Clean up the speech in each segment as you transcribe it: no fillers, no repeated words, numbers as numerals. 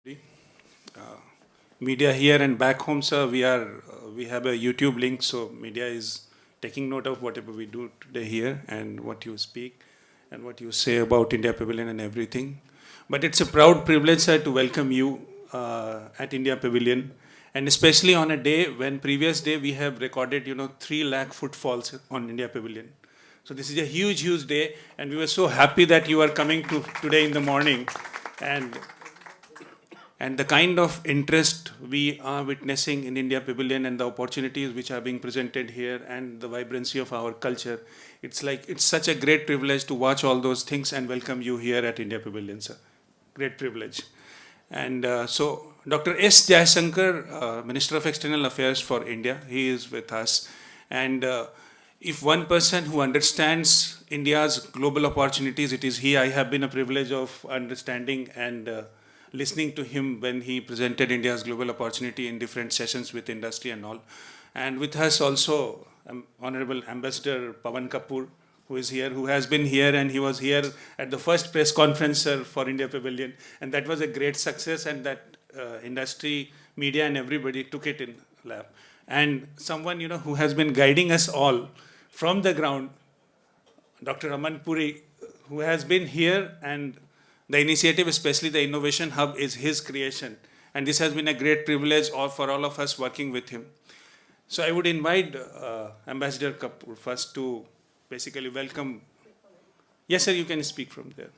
Uh, Media here and back home, sir, we have a YouTube link, so media is taking note of whatever we do today here and what you speak and what you say about India Pavilion and everything. But it's a proud privilege, sir, to welcome you at India Pavilion, and especially on a day when previous day we have recorded, 3 lakh footfalls on India Pavilion. So this is a huge, huge day, and we were so happy that you are coming to today in the morning, and the kind of interest we are witnessing in India Pavilion and the opportunities which are being presented here and the vibrancy of our culture, it's such a great privilege to watch all those things and welcome you here at India Pavilion, sir. Great privilege. And so Dr. S. Jaishankar, Minister of External Affairs for India, he is with us. And if one person who understands India's global opportunities, it is he. I have been a privilege of understanding and listening to him when he presented India's global opportunity in different sessions with industry and all. And with us also, Honorable Ambassador Pawan Kapoor, who is here, who has been here, and he was here at the first press conference, sir, for India Pavilion. And that was a great success, and that industry, media, and everybody took it in lap. And someone, who has been guiding us all from the ground, Dr. Aman Puri, who has been here, and the initiative, especially the Innovation Hub, is his creation. And this has been a great privilege for all of us working with him. So I would invite Ambassador Kapoor first to basically welcome. Yes, sir, you can speak from there.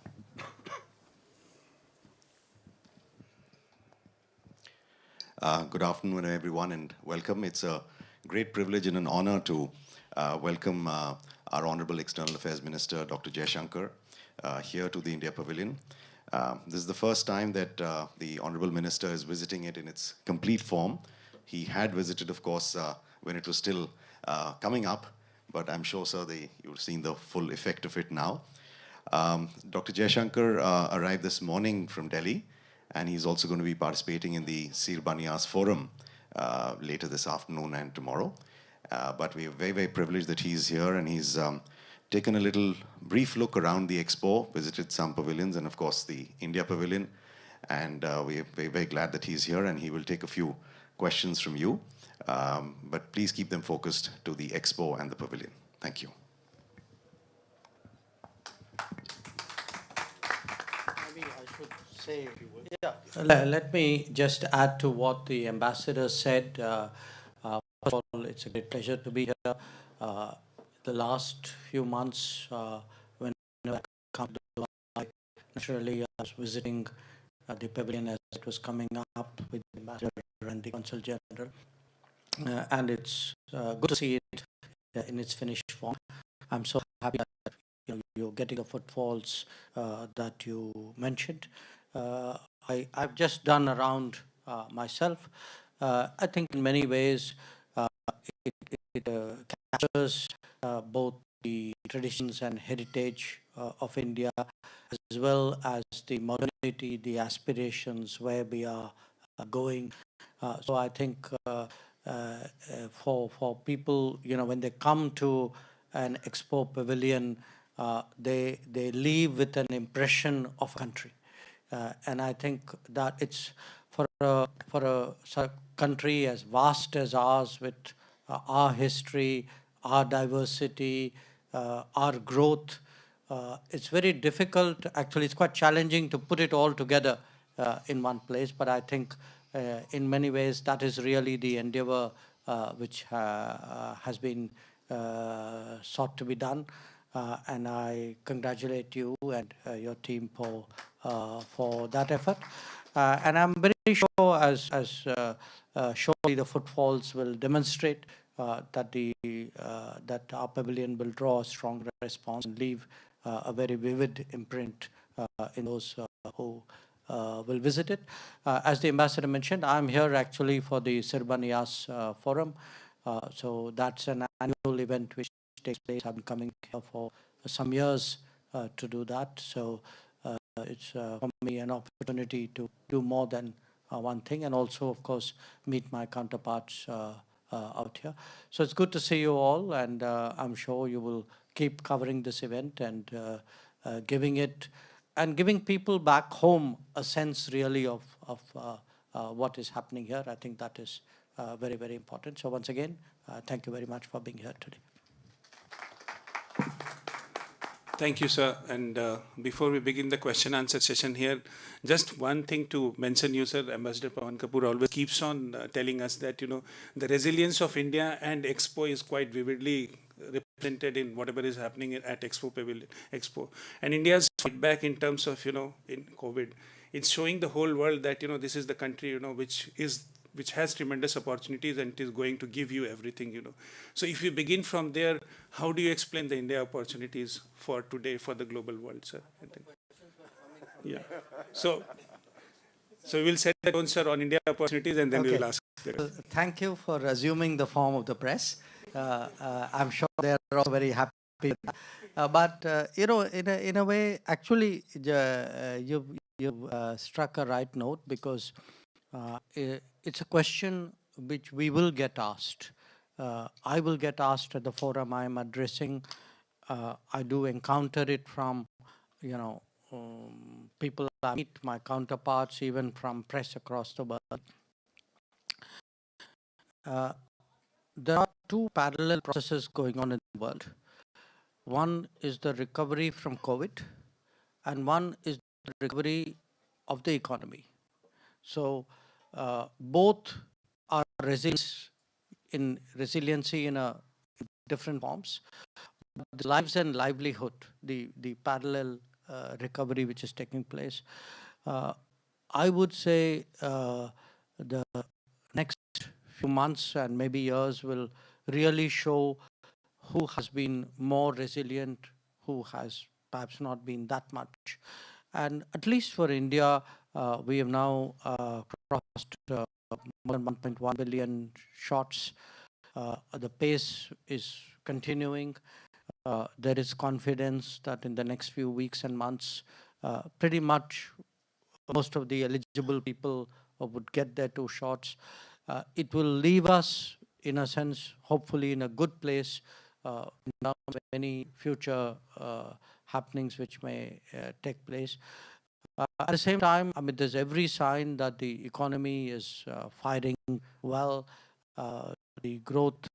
Good afternoon, everyone, and welcome. It's a great privilege and an honor to welcome our Honorable External Affairs Minister, Dr. Jaishankar, here to the India Pavilion. This is the first time that the Honorable Minister is visiting it in its complete form. He had visited, of course, when it was still coming up, but I'm sure, sir, you've seen the full effect of it now. Dr. Jaishankar arrived this morning from Delhi, and he's also going to be participating in the Sir Banias Forum later this afternoon and tomorrow. But we are very, very privileged that he's here, and he's taken a little brief look around the Expo, visited some pavilions, and of course the India Pavilion. And we are very, very glad that he's here, and he will take a few questions from you. But please keep them focused to the Expo and the pavilion. Thank you. Maybe I should say, yeah. Let me just add to what the ambassador said. First of all, it's a great pleasure to be here. The last few months, when I come to Dubai, naturally I was visiting the pavilion as it was coming up with the ambassador and the consul general. And it's good to see it in its finished form. I'm so happy that you're getting the footfalls that you mentioned. I've just done around myself. I think in many ways it captures both the traditions and heritage of India, as well as the modernity, the aspirations, where we are going. So I think for people, when they come to an Expo pavilion, they leave with an impression of country. And I think that it's for a country as vast as ours, with our history, our diversity, our growth. It's very difficult, actually, it's quite challenging to put it all together in one place. But I think in many ways that is really the endeavor which has been sought to be done. And I congratulate you and your team for that effort. And I'm very sure, as surely the footfalls will demonstrate, that our pavilion will draw a strong response and leave a very vivid imprint in those who will visit it. As the ambassador mentioned, I'm here actually for the Sir Banias Forum. So that's an annual event which takes place. I've been coming here for some years to do that. So it's for me an opportunity to do more than one thing, and also, of course, meet my counterparts out here. So it's good to see you all, and I'm sure you will keep covering this event and giving it and giving people back home a sense really of what is happening here. I think that is very, very important. So once again, thank you very much for being here today. Thank you, sir. And before we begin the question answer session here, just one thing to mention you, sir. Ambassador Pawan Kapoor always keeps on telling us that, the resilience of India and Expo is quite vividly represented in whatever is happening at Expo Pavilion, Expo. And India's feedback in terms of, in COVID, it's showing the whole world that, this is the country, which has tremendous opportunities and it is going to give you everything. So if you begin from there, how do you explain the India opportunities for today, for the global world, sir? I think. Yeah. So we'll set the tone, sir, on India opportunities, and then we will ask. Thank you for assuming the form of the press. I'm sure they're all very happy with that. But in a way, actually, you've struck a right note, because it's a question which we will get asked. I will get asked at the forum I'm addressing. I do encounter it from, people I meet, my counterparts, even from press across the world. There are two parallel processes going on in the world. One is the recovery from COVID, and one is the recovery of the economy. So both are resiliency in different forms. The lives and livelihood, the parallel recovery which is taking place. I would say the next few months and maybe years will really show who has been more resilient, who has perhaps not been that much. And at least for India, we have now crossed more than 1.1 billion shots. The pace is continuing. There is confidence that in the next few weeks and months, pretty much most of the eligible people would get their 2 shots. It will leave us, in a sense, hopefully in a good place in terms of any future happenings which may take place. At the same time, I mean, there's every sign that the economy is firing well. The growth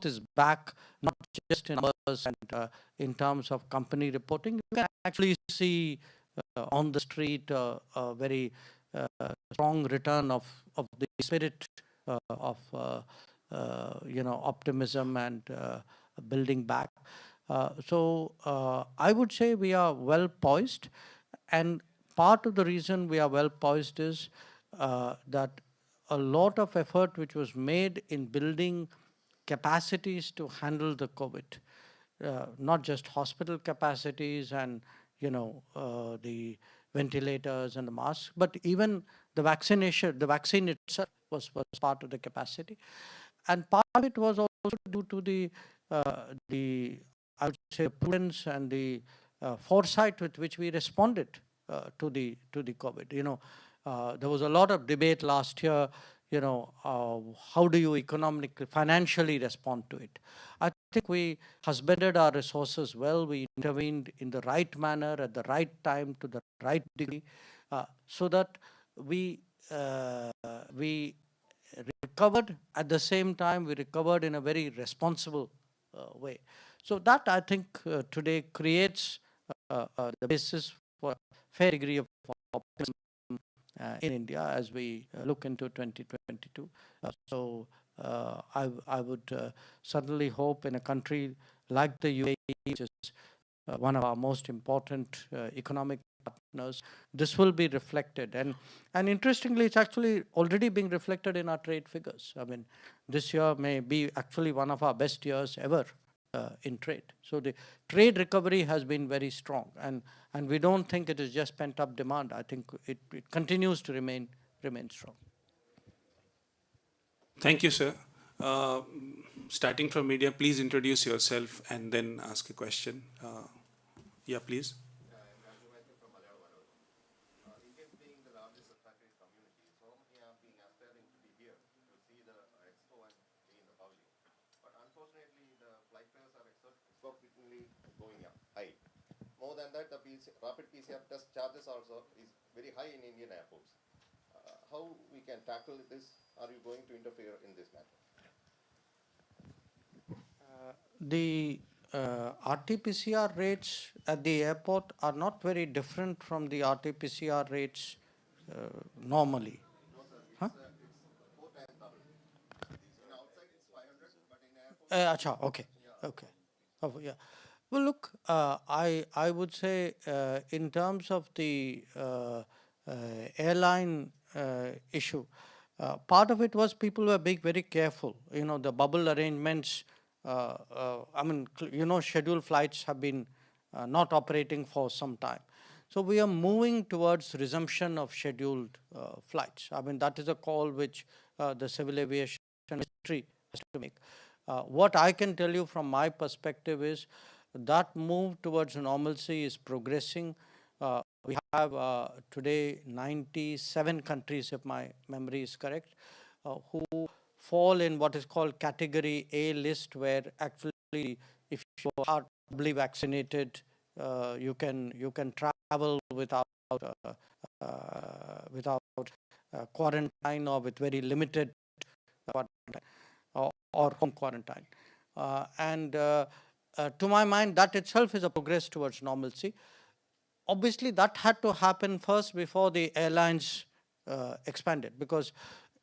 is back, not just in numbers and in terms of company reporting. You can actually see on the street a very strong return of the spirit of optimism and building back. So I would say we are well poised, and part of the reason we are well poised is that a lot of effort which was made in building capacities to handle the COVID, not just hospital capacities and the ventilators and the masks, but even the vaccine itself was part of the capacity, and part of it was also due to the I would say prudence and the foresight with which we responded to the COVID. There was a lot of debate last year. How do you economically, financially respond to it? I think we husbanded our resources well. We intervened in the right manner at the right time to the right degree, so that we recovered. At the same time, we recovered in a very responsible way. So that, I think, today creates the basis for a fair degree of optimism in India as we look into 2022. So I would certainly hope in a country like the UAE, which is one of our most important economic partners, this will be reflected. And interestingly, it's actually already being reflected in our trade figures. I mean, this year may be actually one of our best years ever in trade. So the trade recovery has been very strong, and we don't think it is just pent-up demand. I think it continues to remain strong. Thank you, sir. Starting from media, please introduce yourself and then ask a question. Yeah, please. Unfortunately, the flight fares are exorbitantly going up high. More than that, the rapid PCR test charges also is very high in Indian airports. How we can tackle this? Are you going to interfere in this matter? The RT-PCR rates at the airport are not very different from the RT-PCR rates normally. No, sir. Huh? It's 4 times double. In outside, it's 500, but in airport, Acha, okay, yeah. okay. Oh, yeah. Well, look, I would say in terms of the airline issue, part of it was people were being very careful. You know, the bubble arrangements. I mean, scheduled flights have been not operating for some time. So we are moving towards resumption of scheduled flights. I mean, that is a call which the civil aviation industry has to make. What I can tell you from my perspective is that move towards normalcy is progressing. We have today 97 countries, if my memory is correct, who fall in what is called category A list, where actually if you are doubly vaccinated, you can travel without quarantine or with very limited quarantine or home quarantine. And to my mind, that itself is a progress towards normalcy. Obviously, that had to happen first before the airlines expanded, because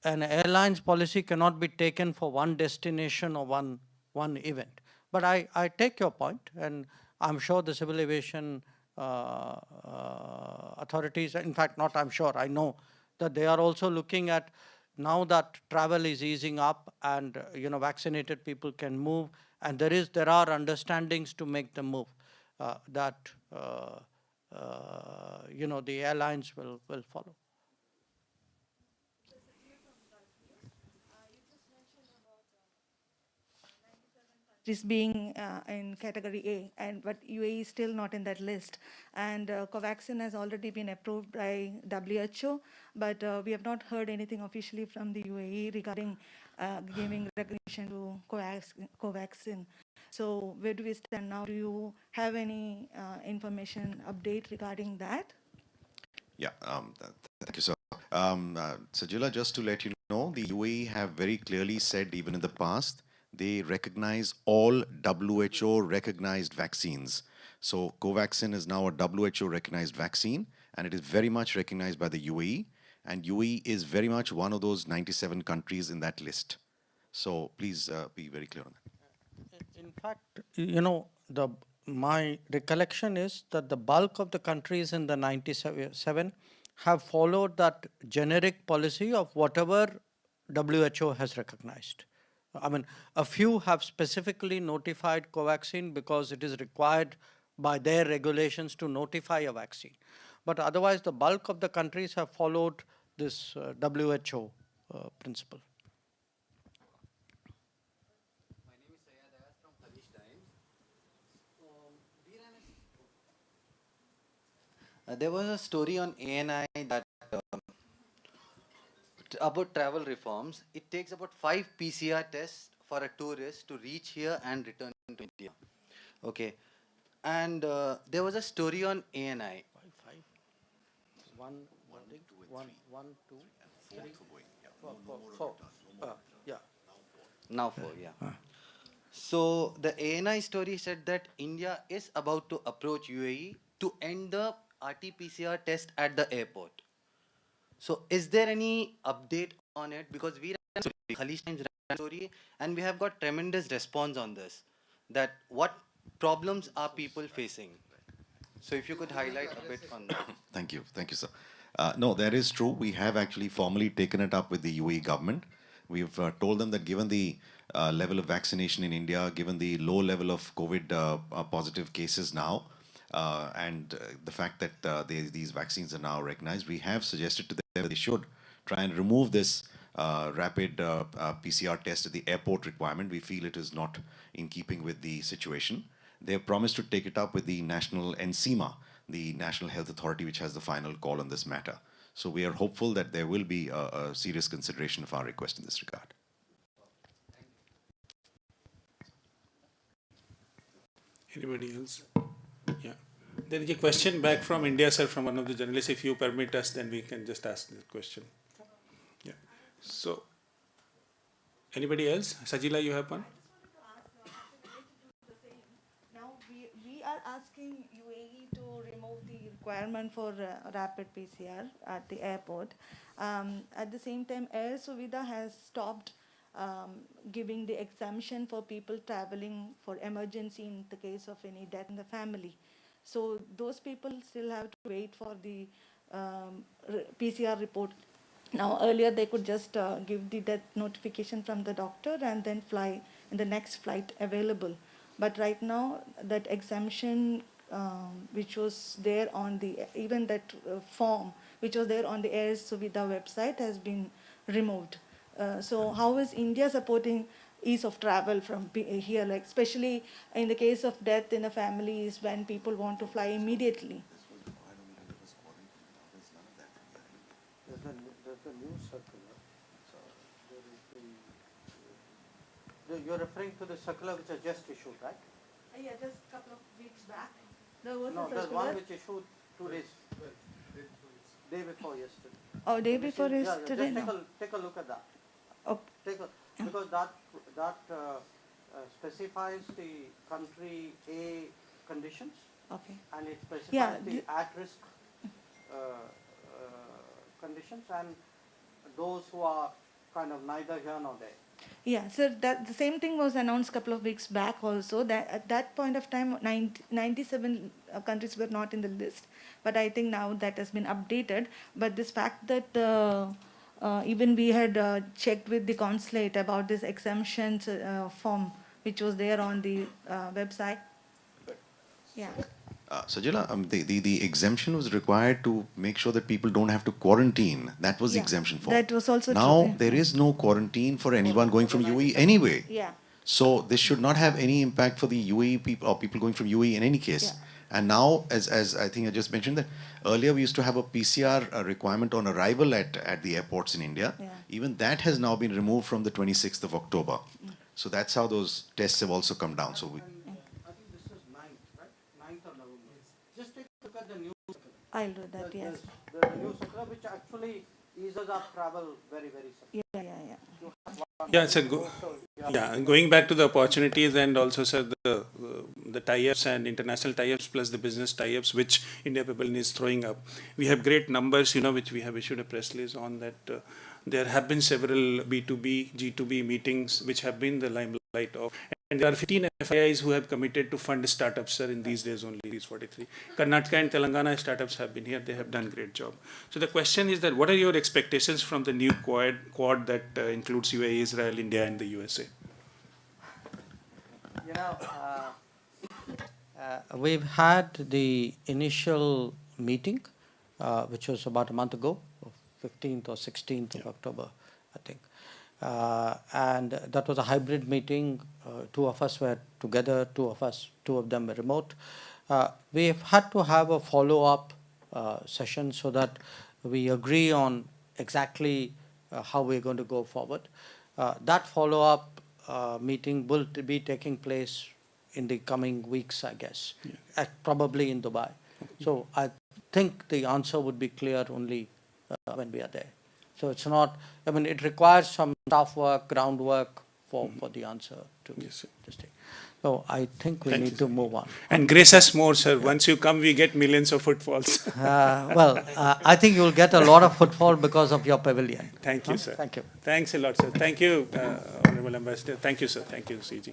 an airline's policy cannot be taken for one destination or one event. But I take your point, and I'm sure the civil aviation authorities, in fact, not I'm sure, I know that they are also looking at, now that travel is easing up and vaccinated people can move, and there are understandings to make them move, that the airlines will follow. Countries being in category A, and but UAE is still not in that list. And Covaxin has already been approved by WHO, but we have not heard anything officially from the UAE regarding giving recognition to Covaxin. So where do we stand now? Do you have any information update regarding that? Yeah, thank you, sir. Sajila, just to let you know, the UAE have very clearly said, even in the past, they recognize all WHO recognized vaccines. So Covaxin is now a WHO recognized vaccine, and it is very much recognized by the UAE. And UAE is very much one of those 97 countries in that list. So please be very clear on that. In fact, my recollection is that the bulk of the countries in the 97 have followed that generic policy of whatever WHO has recognized. I mean, a few have specifically notified Covaxin because it is required by their regulations to notify a vaccine. But otherwise, the bulk of the countries have followed this WHO principle. There was a story on ANI that about travel reforms. It takes about 5 PCR tests for a tourist to reach here and return to India. Okay. And there was a story on ANI. Five. One, two, three, four. Yeah. Now 4, yeah. So the ANI story said that India is about to approach UAE to end the RT-PCR test at the airport. So is there any update on it? Because we ran a story, Khaleej Times ran a story, and we have got tremendous response on this. That what problems are people facing? So if you could highlight a bit on that. Thank you, sir. No, that is true. We have actually formally taken it up with the UAE government. We've told them that given the level of vaccination in India, given the low level of COVID positive cases now, and the fact that these vaccines are now recognized, we have suggested to them that they should try and remove this rapid PCR test at the airport requirement. We feel it is not in keeping with the situation. They have promised to take it up with the national NCMA, the National Health Authority, which has the final call on this matter. So we are hopeful that there will be a serious consideration of our request in this regard. Anybody else? Yeah. There is a question back from India, sir, from one of the journalists. If you permit us, then we can just ask the question. Yeah. So, anybody else? Sajila, you have one? Now, we are asking UAE to remove the requirement for rapid PCR at the airport. At the same time, Air Suvidha has stopped giving the exemption for people traveling for emergency in the case of any death in the family. So those people still have to wait for the PCR report. Now, earlier they could just give the death notification from the doctor and then fly in the next flight available. But right now, that exemption which was there on the, even that form which was there on the Air Suvidha website has been removed. So how is India supporting ease of travel from here, like especially in the case of death in a family is when people want to fly immediately? There's a new circular. You're referring to the circular which was just issued, right? Yeah, just a couple of weeks back. There was No, a there's circular. one which issued 2 days. Day before yesterday. Oh, day This is- before yeah, yesterday? Just No. take a look at that. Oh, Because that specifies the country A conditions okay. and it specifies Yeah, the at-risk conditions and those who are kind of neither here nor there. Yeah, so that the same thing was announced a couple of weeks back also, that at that point of time 97 countries were not in the list, but I think now that has been updated. But this fact that even we had checked with the consulate about this exemptions form which was there on the website. Yeah. Sajila, the exemption was required to make sure that people don't have to quarantine. That was the Yeah, exemption for. that was also now true, yeah. there is no quarantine for anyone going from UAE anyway. Yeah. So this should not have any impact for the UAE people or people going from UAE in any case. Yeah. And now, as I think I just mentioned that earlier we used to have a PCR requirement on arrival at the airports in India. Yeah. Even that has now been removed from the 26th of October. So that's how those tests have also come down. So we. I think this is 9th, right? 9th of November. Just take a look at the new circular. I'll do that, yes. The new circular which actually eases up travel very, very substantially. Yeah. Yeah, sir. Yeah, going back to the opportunities and also, sir, the tie-ups and international tie-ups plus the business tie-ups which India Pavilion is throwing up. We have great numbers, which we have issued a press release on that. There have been several B2B, G2B meetings which have been the limelight of. And there are 15 FIIs who have committed to fund startups, sir, in these days only, these 43. Karnataka and Telangana startups have been here. They have done great job. So the question is that what are your expectations from the new quad that includes UAE, Israel, India, and the USA? We've had the initial meeting, which was about a month ago, 15th or 16th of October, I think. And that was a hybrid meeting. 2 of us were together, 2 of them were remote. We've had to have a follow-up session so that we agree on exactly how we're going to go forward. That follow-up meeting will be taking place in the coming weeks, I guess, probably in Dubai. So I think the answer would be clear only when we are there. So it's not, it requires some staff work, groundwork for the answer to this thing. So I think we need to move on. And grace us more, sir. Once you come, we get millions of footfalls. I think you'll get a lot of footfall because of your pavilion. Thank you, sir. Thank you. Thanks a lot, sir. Thank you, Honorable Ambassador. Thank you, sir. Thank you, CG.